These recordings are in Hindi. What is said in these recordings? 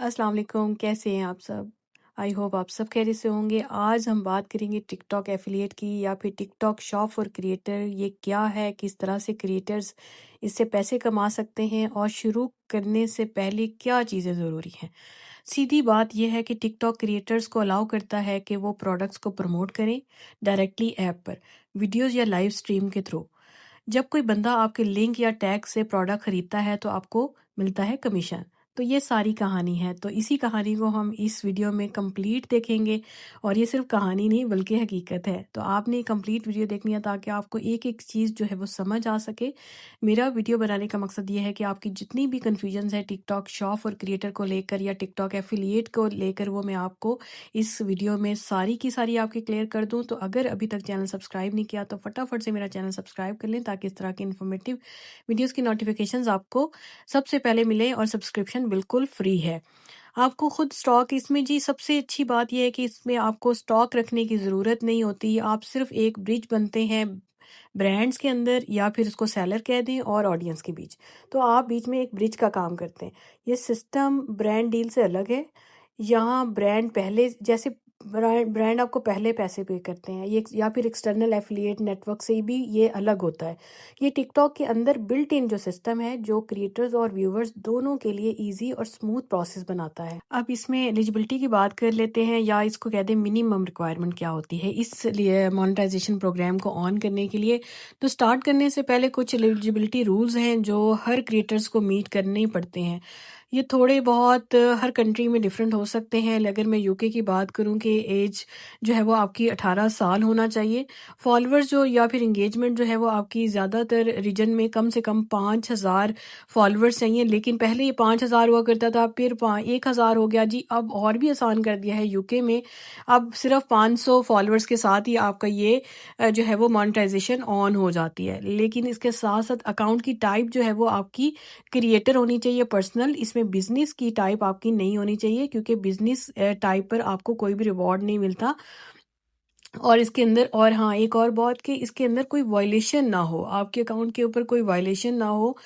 अस्सलाम वालेकुम, कैसे हैं आप सब? आई होप आप सब खैरियत से होंगे। आज हम बात करेंगे टिकटॉक एफिलिएट की या फिर टिकटॉक शॉप फॉर क्रिएटर। ये क्या है, किस तरह से क्रिएटर्स इससे पैसे कमा सकते हैं और शुरू करने से पहले क्या चीज़ें ज़रूरी हैं। सीधी बात यह है कि टिकटॉक क्रिएटर्स को अलाउ करता है कि वो प्रोडक्ट्स को प्रमोट करें डायरेक्टली ऐप पर, वीडियोज़ या लाइव स्ट्रीम के थ्रू। जब कोई बंदा आपके लिंक या टैग से प्रोडक्ट खरीदता है तो आपको मिलता है कमीशन। तो ये सारी कहानी है, तो इसी कहानी को हम इस वीडियो में कंप्लीट देखेंगे। और ये सिर्फ कहानी नहीं बल्कि हकीकत है, तो आपने कंप्लीट वीडियो देखनी है ताकि आपको एक एक चीज़ जो है वो समझ आ सके। मेरा वीडियो बनाने का मकसद ये है कि आपकी जितनी भी कन्फ्यूजन है टिकटॉक शॉप और क्रिएटर को लेकर या टिकटॉक एफिलिएट को लेकर, वो मैं आपको इस वीडियो में सारी की सारी आपकी क्लियर कर दूं। तो अगर अभी तक चैनल सब्सक्राइब नहीं किया तो फटाफट से मेरा चैनल सब्सक्राइब कर लें ताकि इस तरह की इन्फॉर्मेटिव वीडियोस की नोटिफिकेशंस आपको सबसे पहले मिले, और सब्सक्रिप्शन बिल्कुल फ्री है। आपको खुद स्टॉक इसमें जी सबसे अच्छी बात यह है कि इसमें आपको स्टॉक रखने की ज़रूरत नहीं होती। आप सिर्फ एक ब्रिज बनते हैं ब्रांड्स के अंदर, या फिर उसको सेलर कह दें, और ऑडियंस के बीच। तो आप बीच में एक ब्रिज का काम करते हैं। ये सिस्टम ब्रांड डील से अलग है। यहाँ ब्रांड पहले जैसे ब्रांड ब्रांड आपको पहले पैसे पे करते हैं, ये या फिर एक्सटर्नल एफिलिएट नेटवर्क से भी ये अलग होता है। ये टिकटॉक के अंदर बिल्ट इन जो सिस्टम है, जो क्रिएटर्स और व्यूअर्स दोनों के लिए इजी और स्मूथ प्रोसेस बनाता है। अब इसमें एलिजिबिलिटी की बात कर लेते हैं, या इसको कहते हैं मिनिमम रिक्वायरमेंट क्या होती है इस लिए मोनेटाइजेशन प्रोग्राम को ऑन करने के लिए। तो स्टार्ट करने से पहले कुछ एलिजिबिलिटी रूल्स हैं जो हर क्रिएटर्स को मीट करने ही पड़ते हैं। ये थोड़े बहुत हर कंट्री में डिफरेंट हो सकते हैं। अगर मैं यूके की बात करूं कि एज जो है वो आपकी 18 साल होना चाहिए। फॉलोअर्स जो या फिर इंगेजमेंट जो है वो आपकी ज़्यादातर रीजन में कम से कम 5,000 फॉलोअर्स चाहिए। लेकिन पहले ये 5,000 हुआ करता था, फिर 1,000 हो गया जी। अब और भी आसान कर दिया है यूके में। अब सिर्फ 500 फॉलोअर्स के साथ ही आपका ये जो है वो मोनेटाइजेशन ऑन हो जाती है। लेकिन इसके साथ साथ अकाउंट की टाइप जो है वो आपकी क्रिएटर होनी चाहिए, पर्सनल। इसमें बिजनेस की टाइप आपकी नहीं होनी चाहिए, क्योंकि बिजनेस टाइप पर आपको कोई भी रिवॉर्ड नहीं मिलता। और इसके अंदर, और हाँ, एक और बात कि इसके अंदर कोई वायलेशन ना हो, आपके अकाउंट के ऊपर कोई वायलेशन ना हो।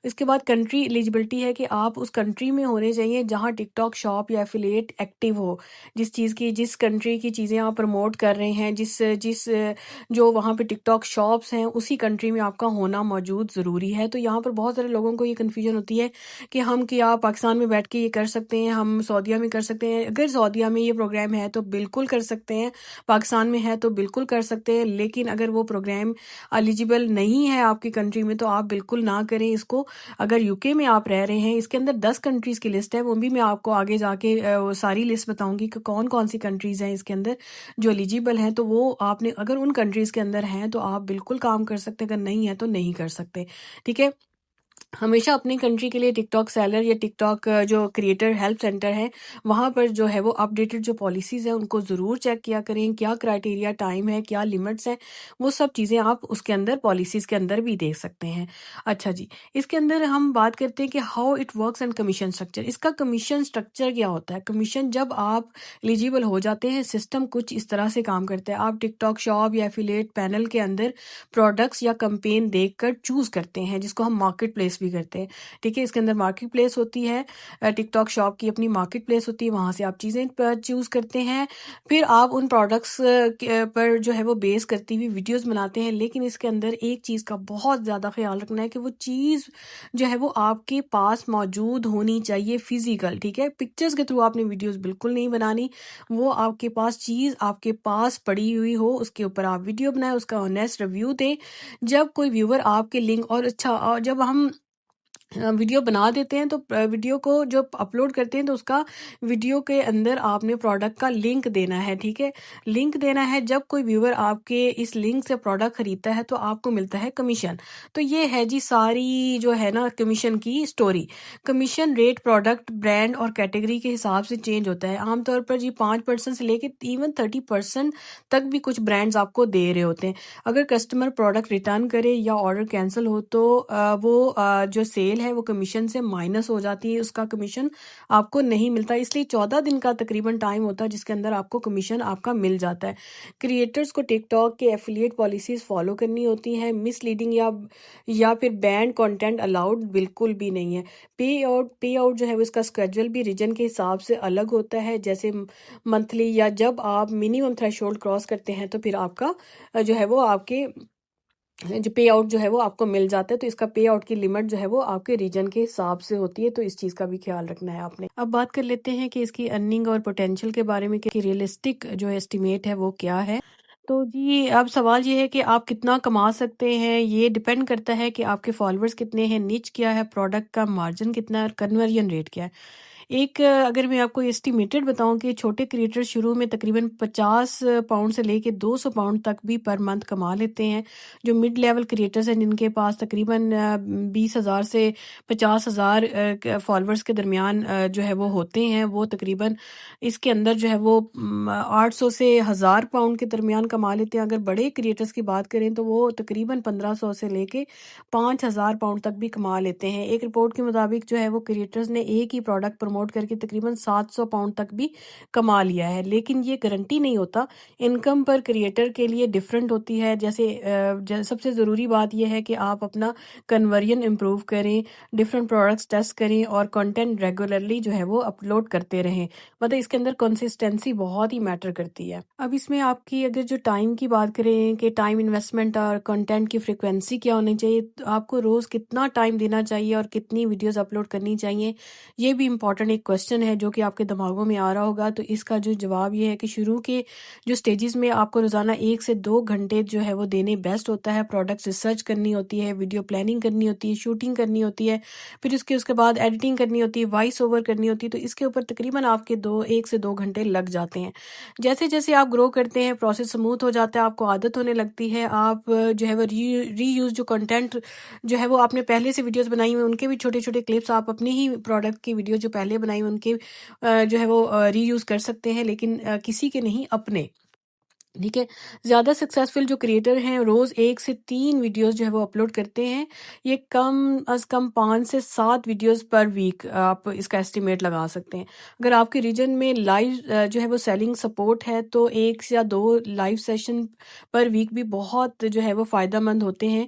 इसके बाद कंट्री एलिजिबिलिटी है कि आप उस कंट्री में होने चाहिए जहाँ टिकटॉक शॉप या एफिलिएट एक्टिव हो। जिस कंट्री की चीज़ें आप प्रमोट कर रहे हैं, जिस जिस जो वहाँ पे टिकटॉक शॉप्स हैं, उसी कंट्री में आपका होना मौजूद ज़रूरी है। तो यहाँ पर बहुत सारे लोगों को ये कन्फ्यूजन होती है कि हम क्या पाकिस्तान में बैठ के ये कर सकते हैं, हम सऊदीया में कर सकते हैं। अगर सऊदीया में ये प्रोग्राम है तो बिल्कुल कर सकते हैं, पाकिस्तान में है तो बिल्कुल कर सकते हैं। लेकिन अगर वो प्रोग्राम एलिजिबल नहीं है आपकी कंट्री में तो आप बिल्कुल ना करें इसको। अगर यूके में आप रह रहे हैं, इसके अंदर 10 कंट्रीज़ की लिस्ट है, वो भी मैं आपको आगे जाके वो सारी लिस्ट बताऊंगी कि कौन कौन सी कंट्रीज़ हैं इसके अंदर जो एलिजिबल हैं। तो वो आपने अगर उन कंट्रीज़ के अंदर हैं तो आप बिल्कुल काम कर सकते हैं, अगर नहीं है तो नहीं कर सकते। ठीक है। हमेशा अपनी कंट्री के लिए टिकटॉक सेलर या टिकटॉक जो क्रिएटर हेल्प सेंटर है, वहाँ पर जो है वो अपडेटेड जो पॉलिसीज़ हैं उनको ज़रूर चेक किया करें। क्या क्राइटेरिया टाइम है, क्या लिमिट्स हैं, वो सब चीज़ें आप उसके अंदर पॉलिसीज़ के अंदर भी देख सकते हैं। अच्छा जी, इसके अंदर हम बात करते हैं कि how it works and commission structure. इसका कमीशन स्ट्रक्चर क्या होता है? कमीशन जब आप एलिजिबल हो जाते हैं, सिस्टम कुछ इस तरह से काम करता है। आप टिकटॉक शॉप या एफिलिएट पैनल के अंदर प्रोडक्ट्स या कैंपेन देखकर चूज़ करते हैं, जिसको हम मार्केट प्लेस भी करते हैं। ठीक है, इसके अंदर मार्केट प्लेस होती है। टिकटॉक शॉप की अपनी मार्केट प्लेस होती है, वहाँ से आप चीज़ें चूज़ करते हैं। फिर आप उन प्रोडक्ट्स पर जो है वो बेस करती हुई वीडियोस बनाते हैं। लेकिन इसके अंदर एक चीज़ का बहुत ज़्यादा ख्याल रखना है कि वो चीज़ जो है वो आपके पास मौजूद होनी चाहिए फिजिकल। ठीक है, पिक्चर्स के थ्रू आपने वीडियोस बिल्कुल नहीं बनानी। वो आपके पास चीज़ आपके पास पड़ी हुई हो, उसके ऊपर आप वीडियो बनाएं, उसका ऑनेस्ट रिव्यू दें। जब कोई व्यूअर आपके लिंक, और अच्छा, और जब हम वीडियो बना देते हैं तो वीडियो को जो अपलोड करते हैं तो उसका वीडियो के अंदर आपने प्रोडक्ट का लिंक देना है। ठीक है, लिंक देना है। जब कोई व्यूअर आपके इस लिंक से प्रोडक्ट खरीदता है तो आपको मिलता है कमीशन। तो ये है जी सारी जो है ना कमीशन की story. Commission rate product, brand और कैटेगरी के हिसाब से चेंज होता है। आमतौर पर जी 5% से लेके इवन 30% तक भी कुछ ब्रांड्स आपको दे रहे होते हैं। अगर कस्टमर प्रोडक्ट रिटर्न करे या ऑर्डर कैंसिल हो तो वो जो सेल सेल है वो कमीशन से माइनस हो जाती है, उसका कमीशन आपको नहीं मिलता। इसलिए 14 दिन का तकरीबन टाइम होता है जिसके अंदर आपको कमीशन आपका मिल जाता है। क्रिएटर्स को टिकटॉक के एफिलिएट पॉलिसीज फॉलो करनी होती हैं। मिसलीडिंग या फिर बैंड कंटेंट अलाउड बिल्कुल भी नहीं है। पे आउट जो है वो इसका स्केड्यूल भी रीजन के हिसाब से अलग होता है, जैसे मंथली या जब आप मिनिमम थ्रेशोल्ड क्रॉस करते हैं तो फिर आपका जो है वो आपके जो पे आउट जो है वो आपको मिल जाता है। तो इसका पे आउट की लिमिट जो है वो आपके रीजन के हिसाब से होती है, तो इस चीज़ का भी ख्याल रखना है आपने। अब बात कर लेते हैं कि इसकी अर्निंग और पोटेंशियल के बारे में कि रियलिस्टिक जो एस्टिमेट है वो क्या है। तो जी अब सवाल ये है कि आप कितना कमा सकते हैं, ये डिपेंड करता है कि आपके फॉलोअर्स कितने हैं, निच क्या है, प्रोडक्ट का मार्जिन कितना है और कन्वर्जन रेट क्या है। अगर मैं आपको एस्टिमेटेड बताऊं कि छोटे क्रिएटर शुरू में तकरीबन 50 पाउंड से लेके 200 पाउंड तक भी पर मंथ कमा लेते हैं। जो मिड लेवल क्रिएटर्स हैं जिनके पास तकरीबन 20,000 से 50,000 फॉलोअर्स के दरमियान जो है वो होते हैं, वो तकरीबन इसके अंदर जो है वो 800 से 1000 पाउंड के दरमियान कमा लेते हैं। अगर बड़े क्रिएटर्स की बात करें तो वो तकरीबन 1500 से लेके 5000 पाउंड तक भी कमा लेते हैं। एक रिपोर्ट के मुताबिक जो है वो क्रिएटर्स ने एक ही प्रोडक्ट प्रमोट करके तकरीबन 700 पाउंड तक भी कमा लिया है, लेकिन ये गारंटी नहीं होता। इनकम पर क्रिएटर के लिए डिफरेंट होती है। सबसे ज़रूरी बात यह है कि आप अपना कन्वर्जन इम्प्रूव करें, डिफरेंट प्रोडक्ट्स टेस्ट करें और कंटेंट रेगुलरली जो है वो अपलोड करते रहें। मतलब इसके अंदर कंसिस्टेंसी बहुत ही मैटर करती है। अब इसमें आपकी अगर जो टाइम की बात करें कि टाइम इन्वेस्टमेंट और कंटेंट की फ्रिक्वेंसी क्या होनी चाहिए, तो आपको रोज़ कितना टाइम देना चाहिए और कितनी वीडियोस अपलोड करनी चाहिए, ये भी इम्पॉर्टेंट एक क्वेश्चन है जो कि आपके दिमागों में आ रहा होगा। तो इसका जो जवाब ये है कि शुरू के जो स्टेजेस में आपको रोज़ाना 1 से 2 घंटे जो है वो देने बेस्ट होता है। प्रोडक्ट्स रिसर्च करनी होती है, वीडियो प्लानिंग करनी होती है, शूटिंग करनी होती है, फिर उसके बाद एडिटिंग करनी होती है, वॉइस ओवर करनी होती है। तो इसके ऊपर तकरीबन आपके 1 से 2 घंटे लग जाते हैं। जैसे-जैसे आप ग्रो करते हैं, प्रोसेस स्मूथ हो जाता है, आपको आदत होने लगती है। आप जो है वो रीयूज़ जो कंटेंट जो है वो आपने पहले से वीडियोज़ बनाई हुई, उनके भी छोटे-छोटे क्लिप्स आप अपनी ही प्रोडक्ट की वीडियो जो पहले बनाई हुई, उनके जो है वो रीयूज़ कर सकते हैं, लेकिन किसी के नहीं, अपने। ठीक है। ज़्यादा सक्सेसफुल जो क्रिएटर हैं रोज़ 1 से 3 वीडियोज़ जो है वो अपलोड करते हैं। ये कम अज़ कम 5 से 7 वीडियोज़ पर वीक आप इसका एस्टिमेट लगा सकते हैं। अगर आपके रीजन में लाइव जो है वो सेलिंग सपोर्ट है तो 1 या 2 लाइव सेशन पर वीक भी बहुत जो है वो फ़ायदेमंद होते हैं।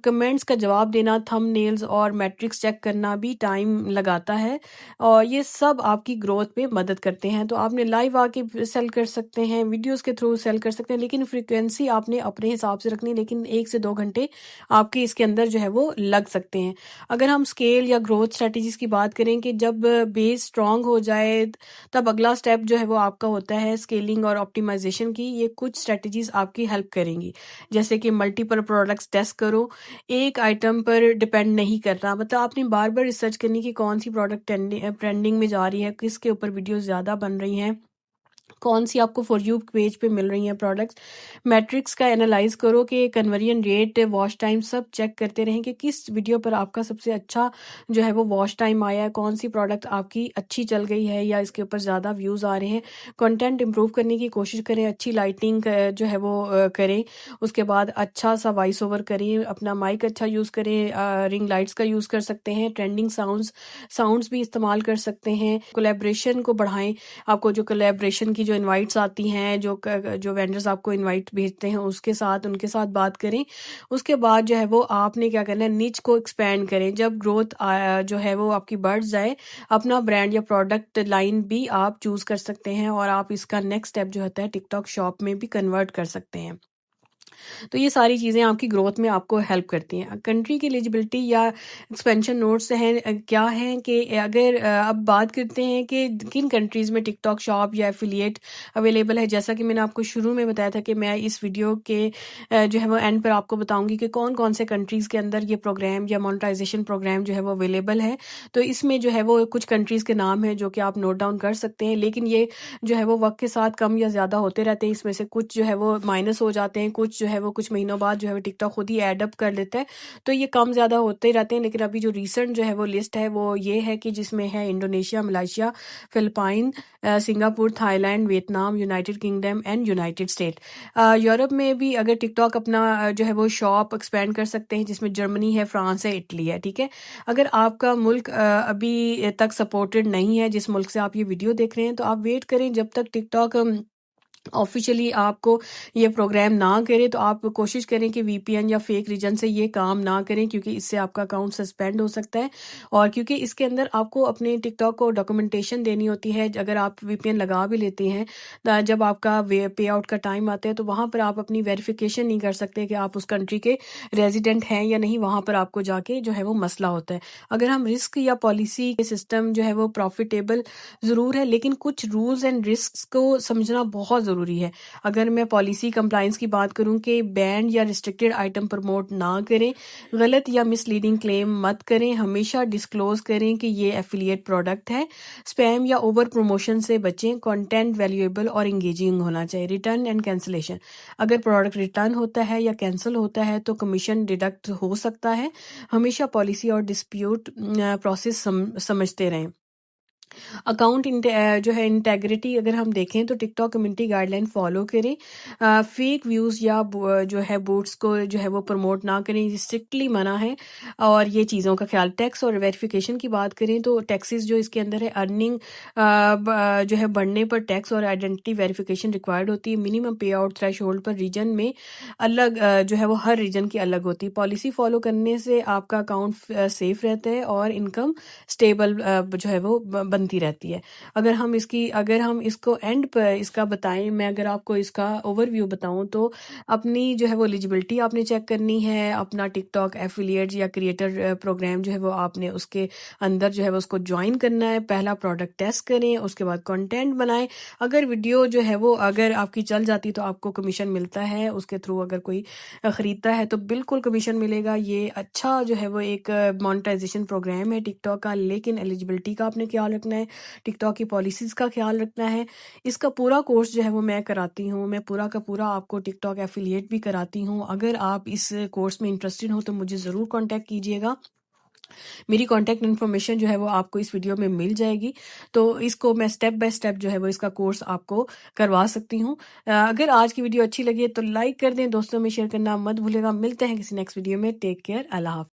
कमेंट्स का जवाब देना, थंबनेल्स और मैट्रिक्स चेक करना भी टाइम लगाता है और ये सब आपकी ग्रोथ में मदद करते हैं। तो आपने लाइव आके सेल कर सकते हैं, वीडियोज़ के थ्रू सेल कर सकते हैं, लेकिन फ्रीक्वेंसी आपने अपने हिसाब से रखनी है, लेकिन 1 से 2 घंटे आपके इसके अंदर जो है वो लग सकते हैं। अगर हम स्केल या ग्रोथ स्ट्रैटेजीज़ की बात करें कि जब बेस स्ट्रॉन्ग हो जाए, तब अगला स्टेप जो है वो आपका होता है स्केलिंग और ऑप्टिमाइज़ेशन की। ये कुछ स्ट्रैटेजीज़ आपकी हेल्प करेंगी, जैसे कि मल्टीपल प्रोडक्ट्स टेस्ट करो, एक आइटम पर डिपेंड नहीं करना। मतलब आपने बार-बार रिसर्च करनी कि कौन सी प्रोडक्ट ट्रेंडिंग में जा रही है, किसके ऊपर वीडियोज़ ज़्यादा बन रही हैं, कौन सी आपको फॉर यू पेज पे मिल रही हैं प्रोडक्ट्स। मैट्रिक्स का एनालाइज करो कि कन्वर्जन रेट, वॉच टाइम सब चेक करते रहें कि किस वीडियो पर आपका सबसे अच्छा जो है वो वॉच टाइम आया है, कौन सी प्रोडक्ट आपकी अच्छी चल गई है या इसके ऊपर ज़्यादा व्यूज़ आ रहे हैं। कंटेंट इंप्रूव करने की कोशिश करें, अच्छी लाइटिंग जो है वो करें, उसके बाद अच्छा सा वॉइस ओवर करें, अपना माइक अच्छा यूज़ करें, रिंग लाइट्स का यूज़ कर सकते हैं, ट्रेंडिंग साउंड्स भी इस्तेमाल कर सकते हैं। कोलैबोरेशन को बढ़ाएं। आपको जो कोलैबोरेशन की जो इनवाइट्स आती हैं, जो वेंडर्स आपको इनवाइट भेजते हैं, उनके साथ बात करें। उसके बाद जो है वो आपने क्या करना है, निच को एक्सपेंड करें। जब ग्रोथ जो है वो आपकी बढ़ जाए, अपना ब्रांड या प्रोडक्ट लाइन भी आप चूज़ कर सकते हैं और आप इसका नेक्स्ट स्टेप जो होता है टिकटॉक शॉप में भी कन्वर्ट कर सकते हैं। तो ये सारी चीज़ें आपकी ग्रोथ में आपको हेल्प करती हैं। कंट्री की एलिजिबिलिटी या एक्सपेंशन नोट्स हैं, क्या हैं कि अगर अब बात करते हैं कि किन कंट्रीज़ में टिकटॉक शॉप या एफिलिएट अवेलेबल है। जैसा कि मैंने आपको शुरू में बताया था कि मैं इस वीडियो के जो है वो एंड पर आपको बताऊंगी कि कौन-कौन से कंट्रीज़ के अंदर ये प्रोग्राम या मोनेटाइजेशन प्रोग्राम जो है वो अवेलेबल है। तो इसमें जो है वो कुछ कंट्रीज़ के नाम हैं जो कि आप नोट डाउन कर सकते हैं, लेकिन ये जो है वो वक्त के साथ कम या ज़्यादा होते रहते हैं। इसमें से कुछ जो है वो माइनस हो जाते हैं, कुछ जो है वो कुछ महीनों बाद जो है वो टिकटॉक खुद ही ऐड अप कर लेता है, तो ये कम ज़्यादा होते ही रहते हैं। लेकिन अभी जो रीसेंट जो है वो लिस्ट है वो ये है कि जिसमें है Indonesia, Malaysia, Philippine, Singapore, Thailand, Vietnam, United kingdom and United state. Europe में भी अगर टिकटॉक अपना जो है वो शॉप एक्सपेंड कर सकते हैं, जिसमें जर्मनी है, फ्रांस है, इटली है, ठीक है। अगर आपका मुल्क अभी तक सपोर्टेड नहीं है, जिस मुल्क से आप ये वीडियो देख रहे हैं, तो आप वेट करें जब तक टिकटॉक ऑफिशियली आपको ये प्रोग्राम ना करे। तो आप कोशिश करें कि वीपीएन या फेक रीजन से ये काम ना करें, क्योंकि इससे आपका अकाउंट सस्पेंड हो सकता है। और क्योंकि इसके अंदर आपको अपने टिकटॉक को डॉक्यूमेंटेशन देनी होती है। अगर आप वीपीएन लगा भी लेते हैं, जब आपका पे आउट का टाइम आता है, तो वहाँ पर आप अपनी वेरिफिकेशन नहीं कर सकते कि आप उस कंट्री के रेजिडेंट हैं या नहीं। वहाँ पर आपको जाके जो है वो मसला होता है। अगर हम रिस्क या पॉलिसी के सिस्टम जो है वो प्रॉफिटेबल ज़रूर है, लेकिन कुछ रूल्स एंड रिस्क को समझना बहुत ज़रूरी है। अगर मैं पॉलिसी कंप्लाइंस की बात करूं कि बैंड या रिस्ट्रिक्टेड आइटम प्रमोट ना करें, गलत या मिसलीडिंग क्लेम मत करें, हमेशा डिस्क्लोज करें कि ये एफिलिएट प्रोडक्ट है, स्पैम या ओवर प्रमोशन से बचें, कंटेंट वैल्यूएबल और इंगेजिंग होना चाहिए। रिटर्न एंड कैंसिलेशन, अगर प्रोडक्ट रिटर्न होता है या कैंसिल होता है तो कमीशन डिडक्ट हो सकता है। हमेशा पॉलिसी और डिस्प्यूट प्रोसेस समझते रहें। अकाउंट जो है इंटेग्रिटी, अगर हम देखें तो टिकटॉक कम्युनिटी गाइडलाइन फॉलो करें। फेक व्यूज़ या जो है बूट्स को जो है वो प्रमोट ना करें, ये स्ट्रिक्टली मना है। और ये चीज़ों का ख्याल। टैक्स और वेरिफिकेशन की बात करें तो टैक्सेस जो इसके अंदर है, अर्निंग जो है बढ़ने पर टैक्स और आइडेंटिटी वेरिफिकेशन रिक्वायर्ड होती है। मिनिमम पे आउट थ्रेश होल्ड पर रीजन में अलग जो है वो हर रीजन की अलग होती है। पॉलिसी फॉलो करने से आपका अकाउंट सेफ रहता है और इनकम स्टेबल जो है वो बनती रहती है। अगर हम इसको एंड पर इसका बताएं, मैं अगर आपको इसका ओवरव्यू बताऊं तो अपनी जो है वो एलिजिबिलिटी आपने चेक करनी है। अपना टिकटॉक एफिलिएट या क्रिएटर प्रोग्राम जो है वो आपने उसके अंदर जो है वो उसको ज्वाइन करना है। पहला प्रोडक्ट टेस्ट करें, उसके बाद कंटेंट बनाएं। अगर वीडियो जो है वो अगर आपकी चल जाती तो आपको कमीशन मिलता है उसके थ्रू। अगर कोई खरीदता है तो बिल्कुल कमीशन मिलेगा। ये अच्छा जो है वो एक मोनेटाइजेशन प्रोग्राम है टिकटॉक का, लेकिन एलिजिबिलिटी का आपने ख्याल रखना है, टिकटॉक की पॉलिसीज़ का ख्याल रखना है। इसका पूरा कोर्स जो है वो मैं कराती हूँ, मैं पूरा का पूरा आपको टिकटॉक एफिलिएट भी कराती हूँ। अगर आप इस कोर्स में इंटरेस्टेड हो तो मुझे ज़रूर कॉन्टैक्ट कीजिएगा। मेरी कॉन्टैक्ट इन्फॉर्मेशन जो है वो आपको इस वीडियो में मिल जाएगी। तो इसको मैं स्टेप बाय स्टेप जो है वो इसका कोर्स आपको करवा सकती हूँ। अगर आज की वीडियो अच्छी लगी है तो लाइक कर दें, दोस्तों में शेयर करना मत भूलेगा। मिलते हैं किसी नेक्स्ट वीडियो में। टेक केयर, अल्लाह हाफ़िज़।